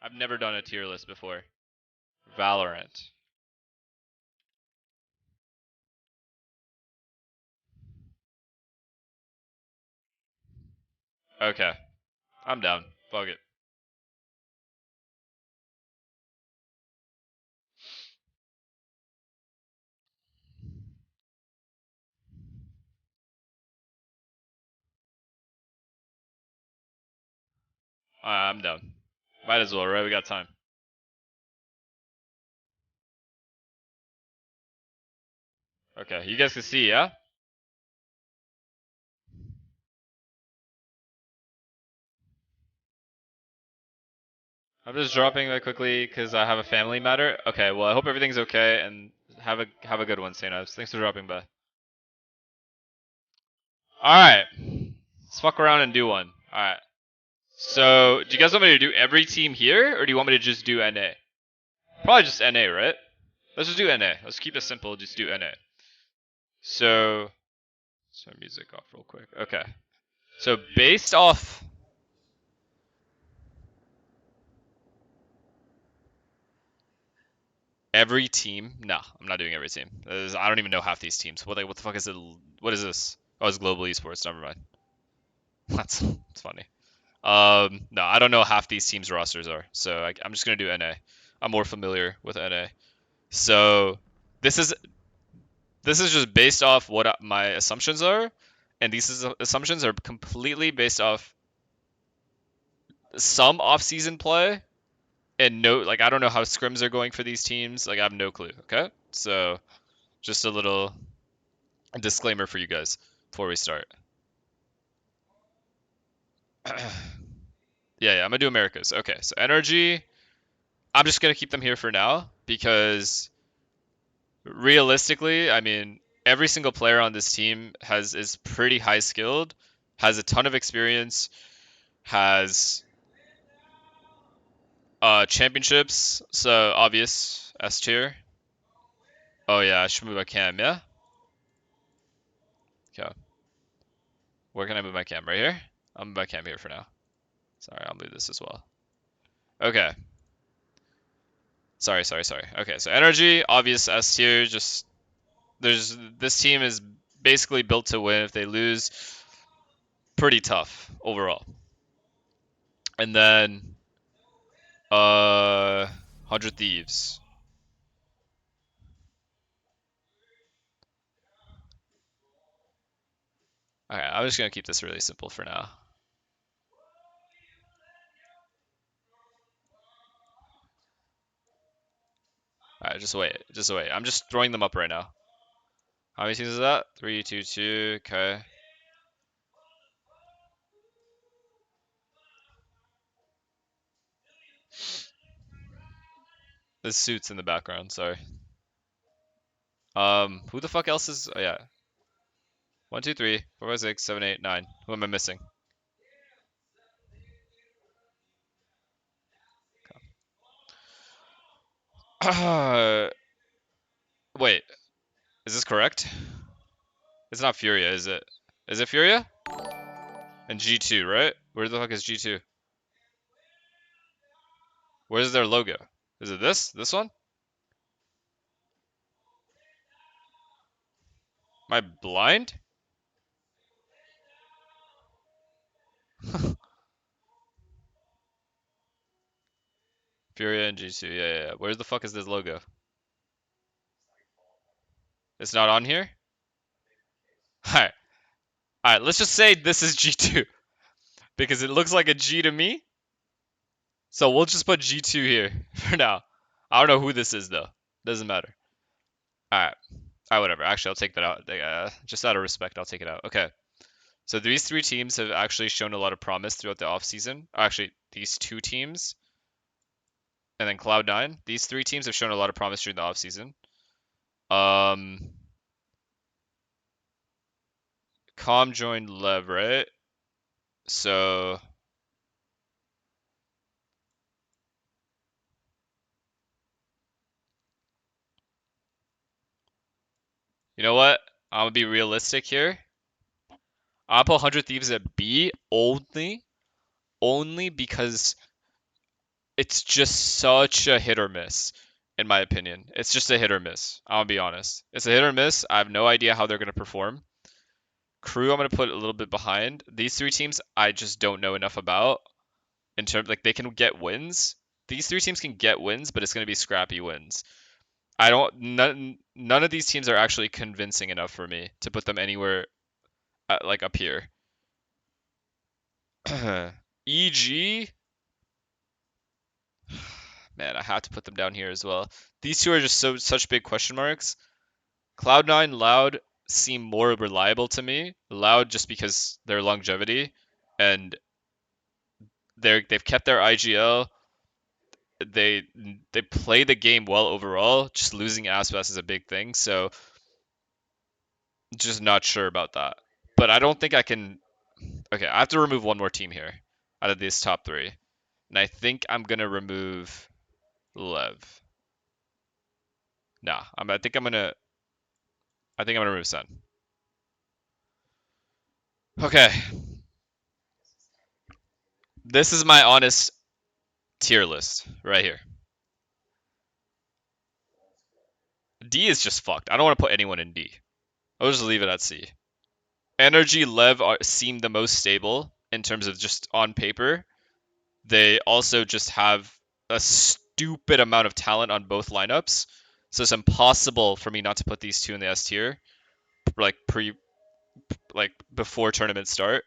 I've never done a tier list before. Valorant. Okay. I'm down. Fuck it. I'm down. Might as well, right? We got time. Okay, you guys can see, yeah? I'm just dropping that quickly because I have a family matter. Okay, well I hope everything's okay and have a good one, Sanos. Thanks for dropping by. Alright. Let's fuck around and do one. Alright. So, do you guys want me to do every team here, or do you want me to just do NA? Probably just NA, right? Let's just do NA. Let's keep it simple, just do NA. So, let's turn music off real quick. Okay. So, based off... Every team? No, I'm not doing every team. I don't even know half these teams. What the fuck is it? What is this? Oh, it's Global Esports. Never mind. That's funny. No, I don't know half these teams' rosters are, so I'm just gonna do NA. I'm more familiar with NA. So this is just based off what my assumptions are, and these assumptions are completely based off some off-season play and no, like I don't know how scrims are going for these teams. Like I have no clue. Okay, so just a little disclaimer for you guys before we start. Yeah, I'm gonna do Americas. Okay, so energy. I'm just gonna keep them here for now because realistically, I mean, every single player on this team is pretty high skilled, has a ton of experience, has championships, so obvious S tier. Oh yeah, I should move my cam, yeah? Okay. Where can I move my cam? Right here? I'll move my cam here for now. Sorry, I'll move this as well. Okay. Sorry. Okay, so energy, obvious S tier, just this team is basically built to win. If they lose, pretty tough overall. And then 100 Thieves. Okay, I'm just gonna keep this really simple for now. Alright, just wait. I'm just throwing them up right now. How many teams is that? 3, 2, 2. Okay. There's suits in the background. Sorry. Who the fuck else is? Oh, yeah. 1, 2, 3, 4, 5, 6, 7, 8, 9. Who am I missing? Wait. Is this correct? It's not Furia, is it? Is it Furia? And G2, right? Where the fuck is G2? Where's their logo? Is it this? This one? Am I blind? Furia and G2. Yeah. Where the fuck is this logo? It's not on here? Alright. Alright, let's just say this is G2. Because it looks like a G to me. So we'll just put G2 here for now. I don't know who this is though. Doesn't matter. Alright. Alright, whatever. Actually, I'll take that out. Just out of respect, I'll take it out. Okay. So these three teams have actually shown a lot of promise throughout the offseason. Actually, these two teams. And then Cloud9. These three teams have shown a lot of promise during the offseason. Com joined Lev, right? So you know what? I'm gonna be realistic here. I'll put 100 Thieves at B only because it's just such a hit or miss, in my opinion. It's just a hit or miss. I'll be honest. It's a hit or miss. I have no idea how they're gonna perform. Crew, I'm gonna put a little bit behind. These three teams, I just don't know enough about in terms like they can get wins. These three teams can get wins, but it's gonna be scrappy wins. I don't. None of these teams are actually convincing enough for me to put them anywhere like up here. EG, man, I have to put them down here as well. These two are just such big question marks. Cloud9, Loud seem more reliable to me. Loud just because their longevity and they've kept their IGL. They they play the game well overall. Just losing Aspas is a big thing, so just not sure about that. But I don't think I can. Okay, I have to remove one more team here out of these top three, and I think I'm gonna remove Lev. Nah, I think I'm gonna remove Sen. Okay, this is my honest tier list right here. D is just fucked. I don't want to put anyone in D. I'll just leave it at C. Energy, Lev seem the most stable in terms of just on paper. They also just have a stupid amount of talent on both lineups, so it's impossible for me not to put these two in the S tier, like before tournament start.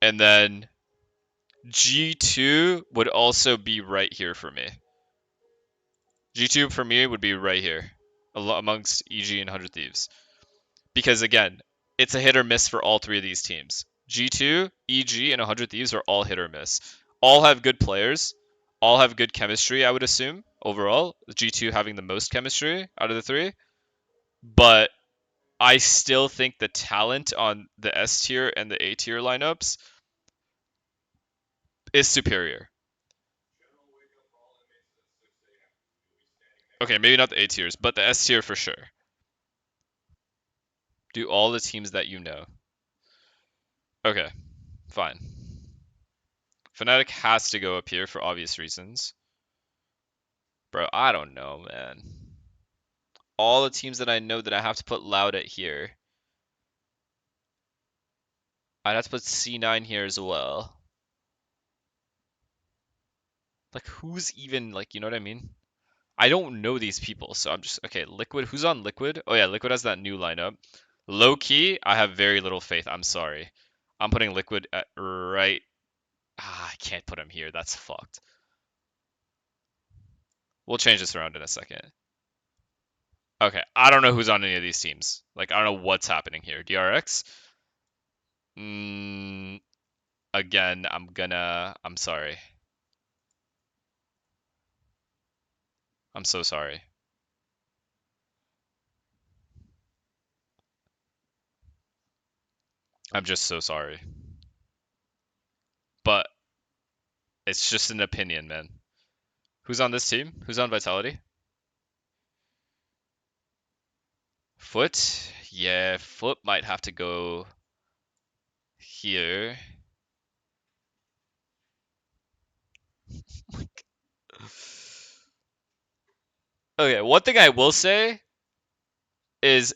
And then G2 would also be right here for me. G2 for me would be right here amongst EG and 100 Thieves. Because again, it's a hit or miss for all three of these teams. G2, EG, and 100 Thieves are all hit or miss. All have good players. All have good chemistry, I would assume, overall. G2 having the most chemistry out of the three. But I still think the talent on the S tier and the A tier lineups is superior. Okay, maybe not the A tiers, but the S tier for sure. Do all the teams that you know. Okay, fine. Fnatic has to go up here for obvious reasons. Bro, I don't know, man. All the teams that I know that I have to put Loud at here. I'd have to put C9 here as well. Like, who's even, like, you know what I mean? I don't know these people, so I'm just, okay, Liquid, who's on Liquid? Oh yeah, Liquid has that new lineup. Low key, I have very little faith, I'm sorry. I'm putting Liquid at right, I can't put him here, that's fucked. We'll change this around in a second. Okay, I don't know who's on any of these teams. Like, I don't know what's happening here. DRX? Again, I'm sorry. I'm so sorry. I'm just so sorry. But it's just an opinion, man. Who's on this team? Who's on Vitality? Foot? Yeah, Foot might have to go here. Okay, one thing I will say is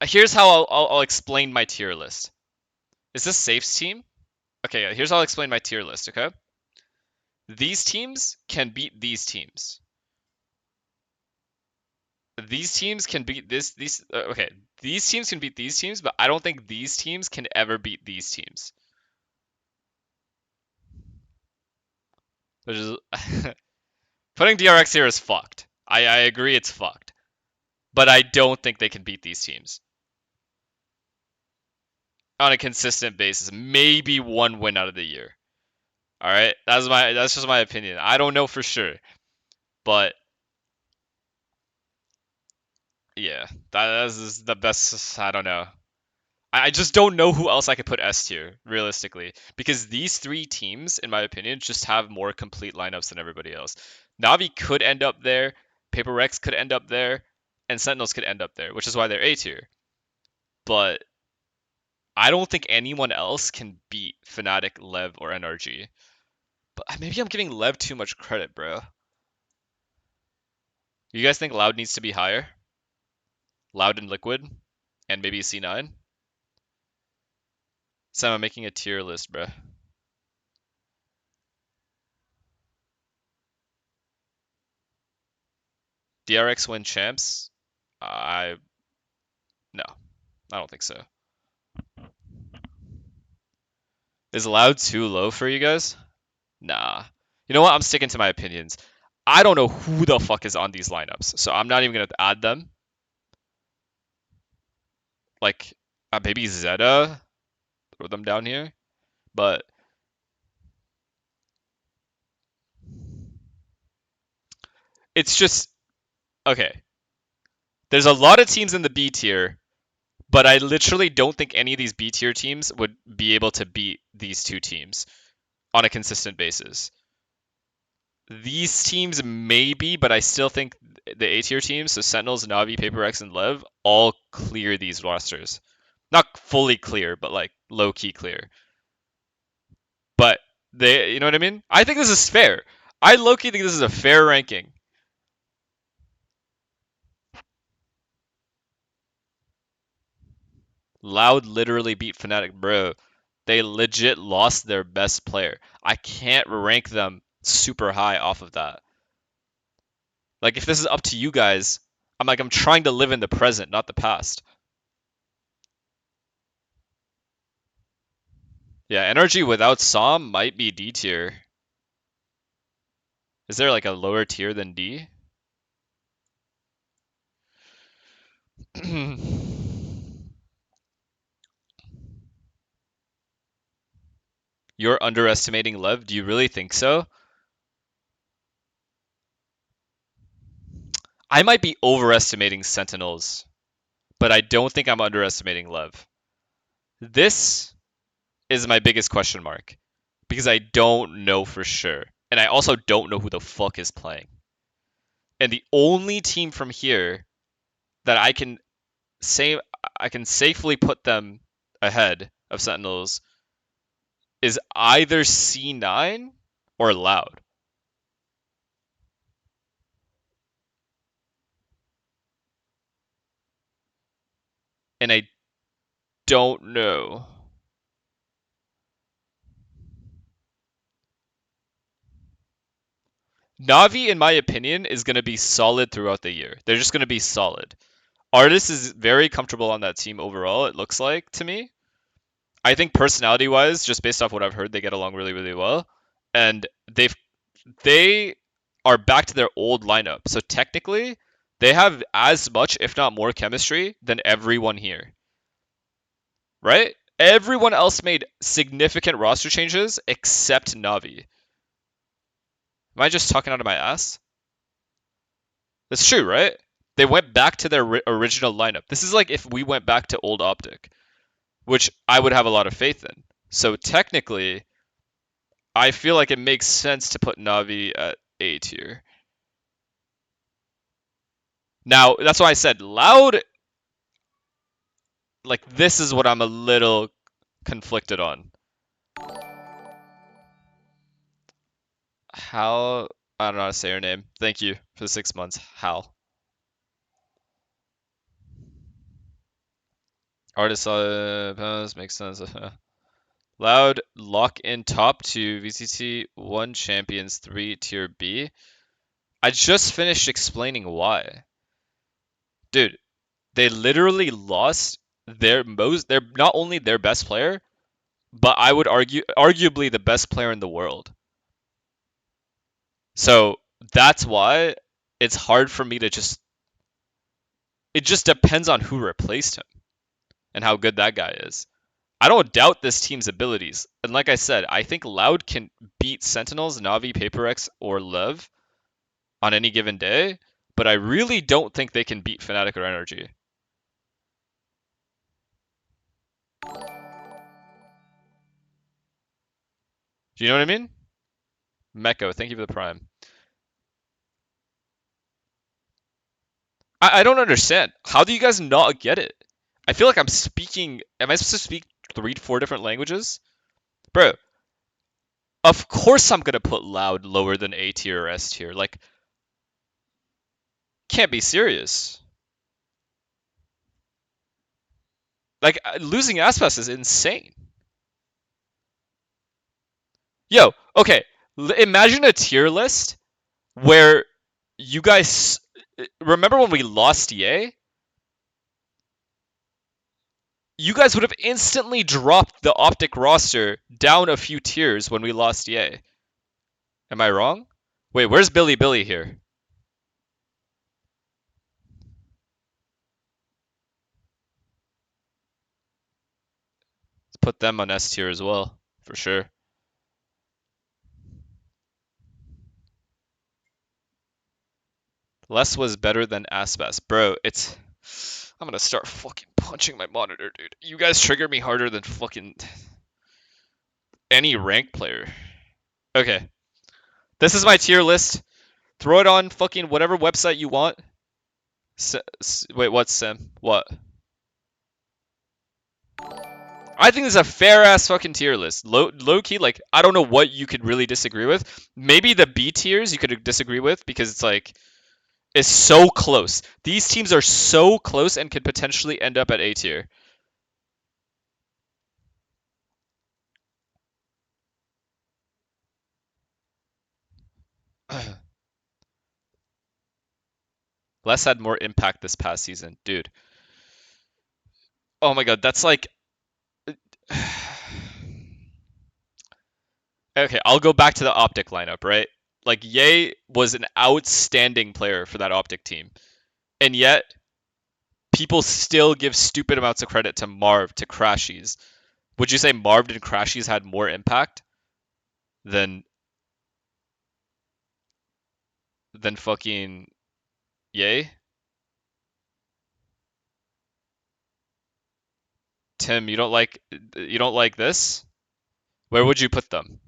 here's how I'll explain my tier list. Is this Safe's team? Okay, here's how I'll explain my tier list, okay? These teams can beat these teams. These teams can beat okay, these teams can beat these teams, but I don't think these teams can ever beat these teams. Which is putting DRX here is fucked. I agree it's fucked. But I don't think they can beat these teams on a consistent basis. Maybe one win out of the year. All right, that's just my opinion. I don't know for sure, but yeah, that is the best. I don't know. I just don't know who else I could put S tier realistically because these three teams, in my opinion, just have more complete lineups than everybody else. Navi could end up there, Paper Rex could end up there, and Sentinels could end up there, which is why they're A tier. But I don't think anyone else can beat Fnatic, Lev, or NRG. But maybe I'm giving Lev too much credit, bro. You guys think Loud needs to be higher? Loud and Liquid? And maybe C9? Sam, I'm making a tier list, bro. DRX win champs? No, I don't think so. Is Loud too low for you guys? Nah. You know what? I'm sticking to my opinions. I don't know who the fuck is on these lineups, so I'm not even gonna add them. Like, maybe Zeta, throw them down here, but it's just okay. There's a lot of teams in the B tier, but I literally don't think any of these B tier teams would be able to beat these two teams on a consistent basis. These teams maybe, but I still think the A tier teams, so Sentinels, Navi, PaperX, and Lev, all clear these rosters. Not fully clear, but like low key clear. But you know what I mean? I think this is fair. I low key think this is a fair ranking. Loud literally beat Fnatic, bro. They legit lost their best player. I can't rank them super high off of that. Like, if this is up to you guys, I'm trying to live in the present, not the past. Yeah, energy without Psalm might be D tier. Is there like a lower tier than D? You're underestimating Lev? Do you really think so? I might be overestimating Sentinels, but I don't think I'm underestimating Lev. This is my biggest question mark because I don't know for sure. And I also don't know who the fuck is playing. And the only team from here that I can say I can safely put them ahead of Sentinels is either C9 or Loud. And I don't know. Navi, in my opinion, is going to be solid throughout the year. They're just going to be solid. Artis is very comfortable on that team overall, it looks like to me. I think personality wise, just based off what I've heard, they get along really, really well. And they are back to their old lineup. So technically, they have as much, if not more, chemistry than everyone here. Right? Everyone else made significant roster changes except Navi. Am I just talking out of my ass? That's true, right? They went back to their original lineup. This is like if we went back to old Optic, which I would have a lot of faith in. So technically, I feel like it makes sense to put Navi at A tier. Now, that's why I said Loud, like, this is what I'm a little conflicted on. How, I don't know how to say her name. Thank you for the 6 months. Hal. Artist makes sense. Loud lock in top 2 VCT 1 champions 3 tier B. I just finished explaining why. Dude, they literally lost they're not only their best player, but I would argue arguably the best player in the world. So that's why it's hard for me to it just depends on who replaced him and how good that guy is. I don't doubt this team's abilities. And like I said, I think Loud can beat Sentinels, Navi, PaperX, or Lev on any given day, but I really don't think they can beat Fnatic or Energy. Do you know what I mean? Mecco, thank you for the prime. I don't understand. How do you guys not get it? I feel like I'm speaking. Am I supposed to speak 4 different languages? Bro, of course I'm gonna put loud lower than A tier or S tier. Like, can't be serious. Like, losing Aspas is insane. Yo, okay, imagine a tier list where you guys remember when we lost Ye? You guys would have instantly dropped the Optic roster down a few tiers when we lost Ye. Am I wrong? Wait, where's Billy Billy here? Let's put them on S tier as well, for sure. Less was better than Aspas. Bro, it's... I'm gonna start fucking punching my monitor, dude. You guys trigger me harder than fucking any ranked player. Okay. This is my tier list. Throw it on fucking whatever website you want. Wait, what's Sim? What? I think this is a fair ass fucking tier list. Low key, like, I don't know what you could really disagree with. Maybe the B tiers you could disagree with because it's like, it's so close. These teams are so close and could potentially end up at A tier. Les had more impact this past season, dude. Oh my god, that's like... Okay, I'll go back to the Optic lineup, right? Like, Ye was an outstanding player for that Optic team. And yet, people still give stupid amounts of credit to Marv, to Crashies. Would you say Marv and Crashies had more impact than fucking Ye? Tim, you don't like this? Where would you put them?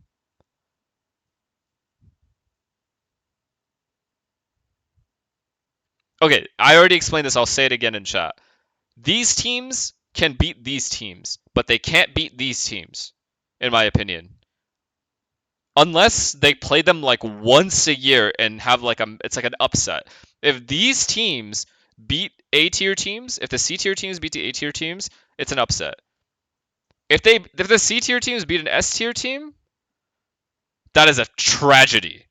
Okay, I already explained this. I'll say it again in chat. These teams can beat these teams, but they can't beat these teams, in my opinion. Unless they play them like once a year and have like it's like an upset. If these teams beat A tier teams, if the C tier teams beat the A tier teams, it's an upset. If the C tier teams beat an S tier team, that is a tragedy.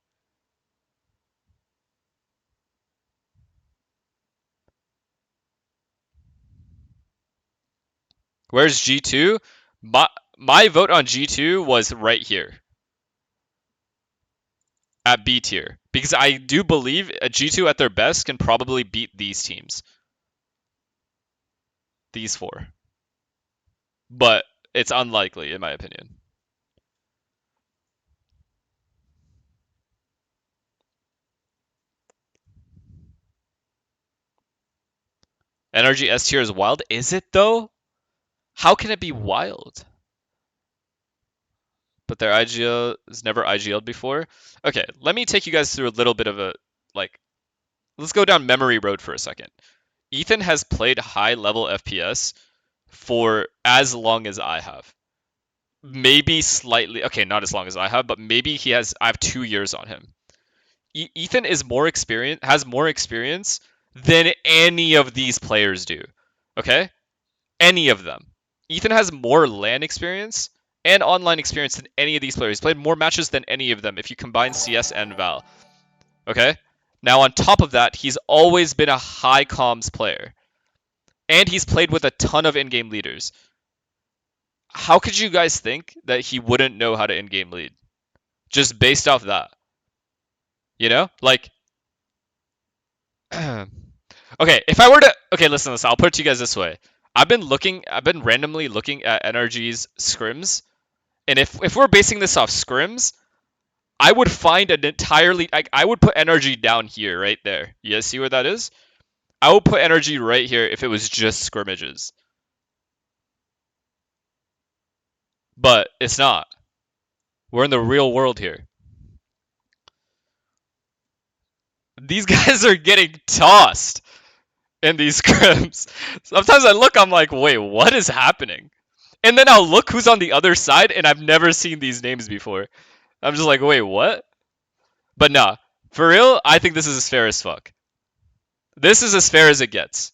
Where's G2? My vote on G2 was right here at B tier because I do believe a G2 at their best can probably beat these teams. These 4. But it's unlikely in my opinion. Energy S tier is wild. Is it though? How can it be wild? But their IGL is never IGL'd before. Okay, let me take you guys through a little bit of a like. Let's go down memory road for a second. Ethan has played high level FPS for as long as I have. Maybe slightly. Okay, not as long as I have, but maybe he has. I have 2 years on him. Ethan is more experience, has more experience than any of these players do. Okay, any of them. Ethan has more LAN experience and online experience than any of these players. He's played more matches than any of them if you combine CS and Val. Okay? Now, on top of that, he's always been a high comms player. And he's played with a ton of in-game leaders. How could you guys think that he wouldn't know how to in-game lead? Just based off that. You know? Like... Okay, if I were to... Okay, listen, I'll put it to you guys this way. I've been randomly looking at NRG's scrims, and if we're basing this off scrims, I would find an entirely... I would put NRG down here, right there. You guys see where that is? I would put NRG right here if it was just scrimmages. But it's not. We're in the real world here. These guys are getting tossed in these scrims. Sometimes I look, I'm like, wait, what is happening? And then I'll look who's on the other side, and I've never seen these names before. I'm just like, wait, what? But nah, for real, I think this is as fair as fuck. This is as fair as it gets.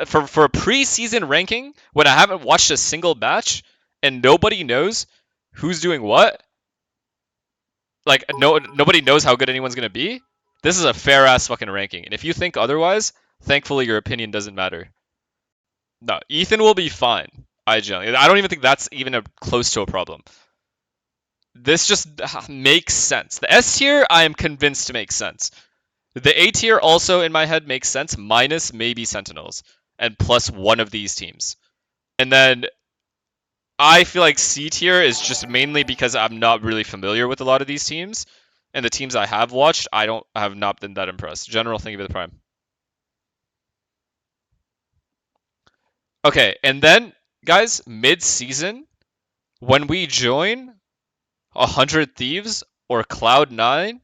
For a preseason ranking, when I haven't watched a single match and nobody knows who's doing what, like nobody knows how good anyone's gonna be. This is a fair ass fucking ranking. And if you think otherwise, thankfully your opinion doesn't matter. No, Ethan will be fine. I don't even think that's even close to a problem. This just makes sense. The S tier, I am convinced to make sense. The A tier also in my head makes sense, minus maybe Sentinels and plus one of these teams. And then I feel like C tier is just mainly because I'm not really familiar with a lot of these teams, and the teams I have watched, I have not been that impressed. General, thank you for the prime. Okay, and then guys, mid-season, when we join 100 Thieves or Cloud9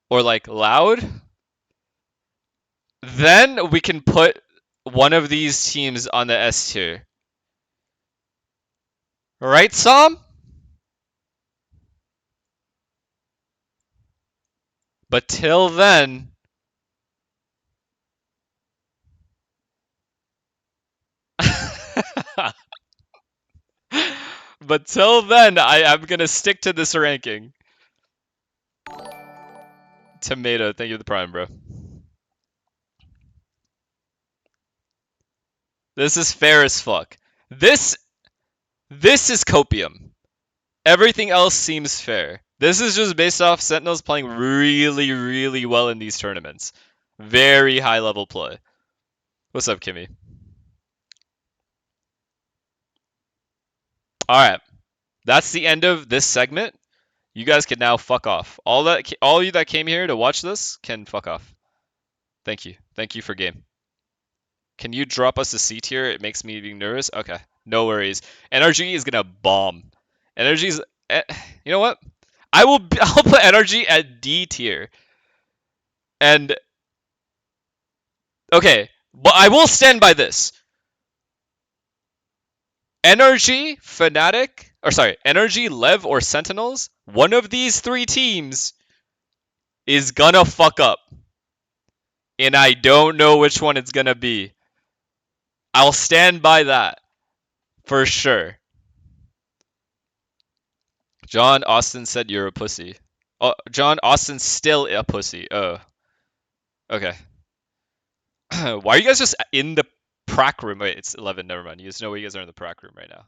or like Loud, then we can put one of these teams on the S tier. Right, Sam? But till then, but till then, I'm gonna stick to this ranking. Tomato, thank you for the prime, bro. This is fair as fuck. This is copium. Everything else seems fair. This is just based off Sentinels playing really, really well in these tournaments. Very high level play. What's up, Kimmy? Alright. That's the end of this segment. You guys can now fuck off. All of you that came here to watch this can fuck off. Thank you. Thank you for game. Can you drop us a C tier? It makes me be nervous. Okay. No worries. NRG is gonna bomb. NRG's you know what? I'll put NRG at D tier. And okay, but I will stand by this. NRG, Fnatic, or sorry, NRG, Lev, or Sentinels, one of these three teams is gonna fuck up. And I don't know which one it's gonna be. I'll stand by that. For sure. John Austin said you're a pussy. Oh, John Austin's still a pussy. Oh. Okay. Why are you guys just in the prac room? Wait, it's 11. Never mind. You just know you guys are in the prac room right now.